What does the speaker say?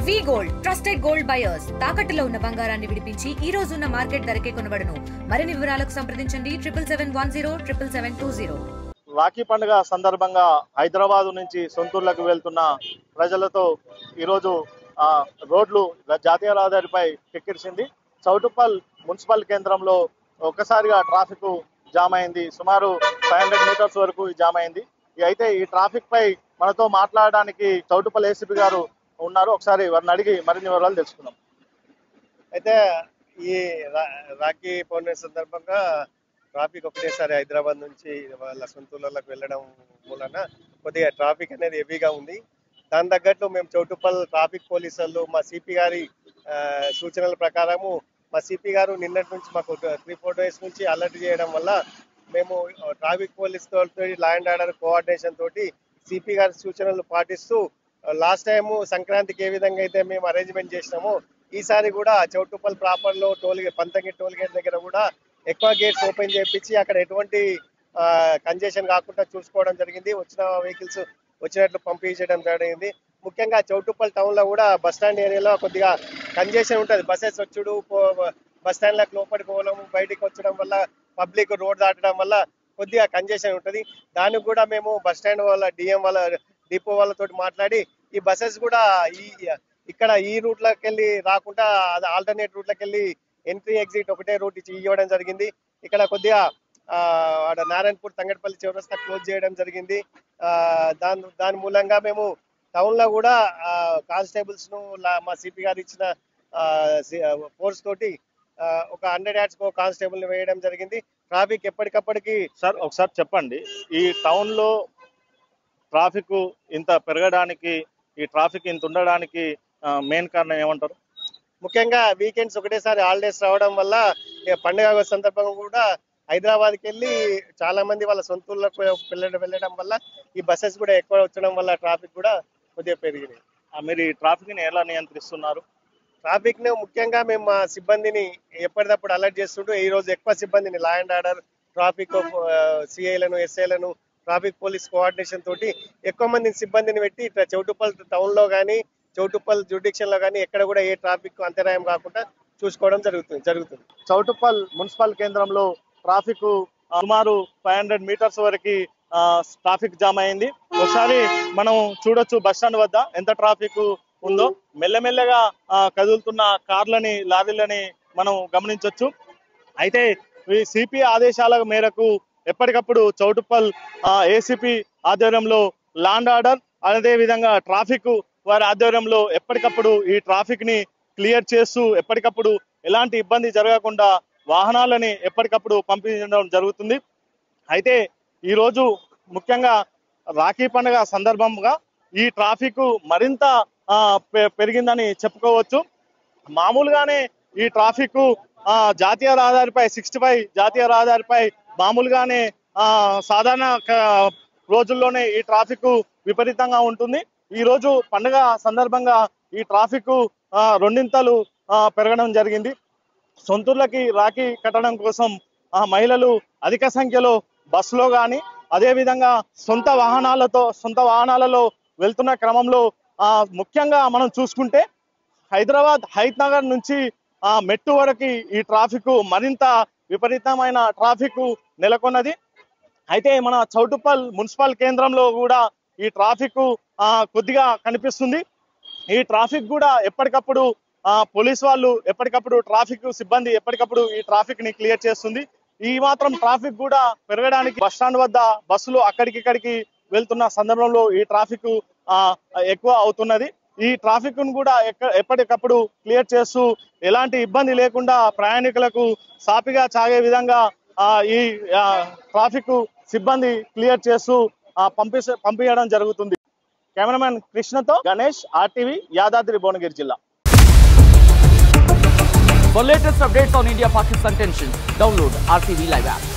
వి gold trusted gold buyers తాకట్టులో ఉన్న బంగారాన్ని విడిపించి ఈ రోజు ఉన్న మార్కెట్ ధరకే కొనబడును. మరిన్ని వివరాలకు సంప్రదించండి 77107720. రాఖీ పండుగ సందర్భంగా హైదరాబాద్ నుంచి సొంతూర్లకు వెళ్తున్న ప్రజలతో ఈరోజు రోడ్లు జాతీయ రహదారిపై కిక్కిరిసింది. చౌటుప్పల్ మున్సిపల్ కేంద్రంలో ఒక్కసారిగా ట్రాఫిక్ జామ్ అయింది. సుమారు 500 మీటర్స్ వరకు జామ్ అయింది. అయితే ఈ ట్రాఫిక్ పై మనతో మాట్లాడడానికి చౌటుప్పల్ ఏసీపీ గారు ఉన్నారు. ఒకసారి వారిని అడిగి మరిన్ని వివరాలు తెలుసుకుందాం. అయితే ఈ రాఖీ పౌర్ణమి సందర్భంగా ట్రాఫిక్ ఒకటేసారి హైదరాబాద్ నుంచి వాళ్ళ సొంతూర్లకు వెళ్ళడం మూలన కొద్దిగా ట్రాఫిక్ అనేది హెవీగా ఉంది. దాని తగ్గట్టు మేము చౌటుప్పల్ ట్రాఫిక్ పోలీసులు మా సిపి గారి సూచనల ప్రకారము మా సిపి గారు నిన్నటి నుంచి మాకు 3-4 డేస్ నుంచి అలర్ట్ చేయడం వల్ల మేము ట్రాఫిక్ పోలీస్ తోటి లా అండ్ ఆర్డర్ కోఆర్డినేషన్ తోటి సిపి గారి సూచనలు పాటిస్తూ లాస్ట్ టైం సంక్రాంతికి ఏ విధంగా అయితే మేము అరేంజ్మెంట్ చేసినామో ఈసారి కూడా చౌటుప్పల్ ప్రాపర్లో పంతంగి టోల్ గేట్ దగ్గర కూడా ఎక్కువ గేట్స్ ఓపెన్ చేయించి అక్కడ ఎటువంటి కంజెషన్ కాకుండా చూసుకోవడం జరిగింది. వచ్చిన వెహికల్స్ వచ్చినట్లు పంపించడం జరిగింది. ముఖ్యంగా చౌటుప్పల్ టౌన్ లో కూడా బస్ స్టాండ్ ఏరియాలో కొద్దిగా కంజెషన్ ఉంటుంది. బస్సెస్ వచ్చుడు బస్ స్టాండ్ లకు లోపలికి పోవడం బయటికి వచ్చడం వల్ల పబ్లిక్ రోడ్ దాటడం వల్ల కొద్దిగా కంజెషన్ ఉంటుంది. దానికి కూడా మేము బస్ స్టాండ్ వాళ్ళ డిఎం వాళ్ళ డిపో వాళ్ళతో మాట్లాడి ఈ బస్సెస్ కూడా ఇక్కడ ఈ రూట్లోకి వెళ్ళి రాకుండా ఆల్టర్నేట్ రూట్లోకి వెళ్ళి ఎంట్రీ ఎగ్జిట్ ఒకటే రూట్ ఇవ్వడం జరిగింది. ఇక్కడ కొద్దిగా నారాయణపూర్ తంగడపల్లి చౌరస్తా క్లోజ్ చేయడం జరిగింది. దాని మూలంగా మేము టౌన్ లో కూడా కానిస్టేబుల్స్ ను మా సిపి గారు ఇచ్చిన ఫోర్స్ తోటి ఒక 100 యాడ్స్ కానిస్టేబుల్ ని వేయడం జరిగింది. ట్రాఫిక్ ఎప్పటికప్పటికి సార్ ఒకసారి చెప్పండి, ఈ టౌన్ లో ట్రాఫిక్ ఇంత పెరగడానికి ఈ ట్రాఫిక్ ఇంత ఉండడానికి మెయిన్ కారణం ఏమంటారు? ముఖ్యంగా వీకెండ్స్ ఒకటేసారి హాలిడేస్ రావడం వల్ల పండుగ సందర్భంగా కూడా హైదరాబాద్కి వెళ్ళి చాలా మంది వాళ్ళ సొంతూర్లకు వెళ్ళడం వల్ల ఈ బస్సెస్ కూడా ఎక్కువ వచ్చడం వల్ల ట్రాఫిక్ కూడా కొద్దిగా పెరిగింది. మీరు ఈ ట్రాఫిక్ ని ఎలా నియంత్రిస్తున్నారు? ట్రాఫిక్ ను ముఖ్యంగా మేము మా సిబ్బందిని ఎప్పటికప్పుడు అలర్ట్ చేస్తుంటూ ఈ రోజు ఎక్కువ సిబ్బందిని లా అండ్ ఆర్డర్ ట్రాఫిక్ సిఐలను ఎస్ఐలను ట్రాఫిక్ పోలీస్ కోఆర్డినేషన్ తోటి ఎక్కువ మంది సిబ్బందిని పెట్టి చౌటుప్పల్ టౌన్ లో కానీ చౌటుప్పల్ జ్యుడిక్షన్ లో కానీ ఎక్కడ కూడా ఏ ట్రాఫిక్ అంతరాయం కాకుండా చూసుకోవడం జరుగుతుంది. చౌటుప్పల్ మున్సిపల్ కేంద్రంలో ట్రాఫిక్ సుమారు 500 మీటర్స్ వరకు ట్రాఫిక్ జామ్ అయింది. ఒకసారి మనం చూడొచ్చు బస్ స్టాండ్ వద్ద ఎంత ట్రాఫిక్ ఉందో. మెల్లమెల్లగా కదులుతున్న కార్లని లారీలని మనం గమనించవచ్చు. అయితే ఈ సిపి ఆదేశాల మేరకు ఎప్పటికప్పుడు చౌటుప్పల్ ఏసీపీ ఆధ్వర్యంలో లా అండ్ ఆర్డర్ అదే విధంగా ట్రాఫిక్ వారి ఆధ్వర్యంలో ఎప్పటికప్పుడు ఈ ట్రాఫిక్ ని క్లియర్ చేస్తూ ఎప్పటికప్పుడు ఎలాంటి ఇబ్బంది జరగకుండా వాహనాలని ఎప్పటికప్పుడు పంపించడం జరుగుతుంది. అయితే ఈరోజు ముఖ్యంగా రాఖీ పండుగ సందర్భంగా ఈ ట్రాఫిక్ మరింత పెరిగిందని చెప్పుకోవచ్చు. మామూలుగానే ఈ ట్రాఫిక్ జాతీయ రహదారిపై 65 జాతీయ రహదారిపై మామూలుగానే సాధారణ రోజుల్లోనే ఈ ట్రాఫిక్ విపరీతంగా ఉంటుంది. ఈ రోజు పండుగ సందర్భంగా ఈ ట్రాఫిక్ రెండింతలు పెరగడం జరిగింది. సొంతూర్లకి రాఖీ కట్టడం కోసం మహిళలు అధిక సంఖ్యలో బస్సులో కానీ అదేవిధంగా సొంత వాహనాలలో వెళ్తున్న క్రమంలో ముఖ్యంగా మనం చూసుకుంటే హైదరాబాద్ హైత్ నగర్ నుంచి మెట్టు వరకు ఈ ట్రాఫిక్ మరింత విపరీతమైన ట్రాఫిక్ నెలకొన్నది. అయితే మన చౌటుప్పల్ మున్సిపల్ కేంద్రంలో కూడా ఈ ట్రాఫిక్ కొద్దిగా కనిపిస్తుంది. ఈ ట్రాఫిక్ కూడా ఎప్పటికప్పుడు పోలీస్ వాళ్ళు ఎప్పటికప్పుడు ట్రాఫిక్ సిబ్బంది ఎప్పటికప్పుడు ఈ ట్రాఫిక్ ని క్లియర్ చేస్తుంది. ఈ మాత్రం ట్రాఫిక్ కూడా పెరగడానికి బస్ స్టాండ్ వద్ద బస్సులు అక్కడికి వెళ్తున్న సందర్భంలో ఈ ట్రాఫిక్ ఎక్కువ అవుతున్నది. ఈ ట్రాఫిక్ ను కూడా ఎప్పటికప్పుడు క్లియర్ చేస్తూ ఎలాంటి ఇబ్బంది లేకుండా ప్రయాణికులకు సాపిగా సాగే విధంగా ఈ ట్రాఫిక్ సిబ్బంది క్లియర్ చేస్తూ పంపించడం జరుగుతుంది. కెమెరామెన్ కృష్ణతో గణేష్, RTV, యాదాద్రి భువనగిరి జిల్లా. For latest updates on India-Pakistan tensions, download RTV Live app.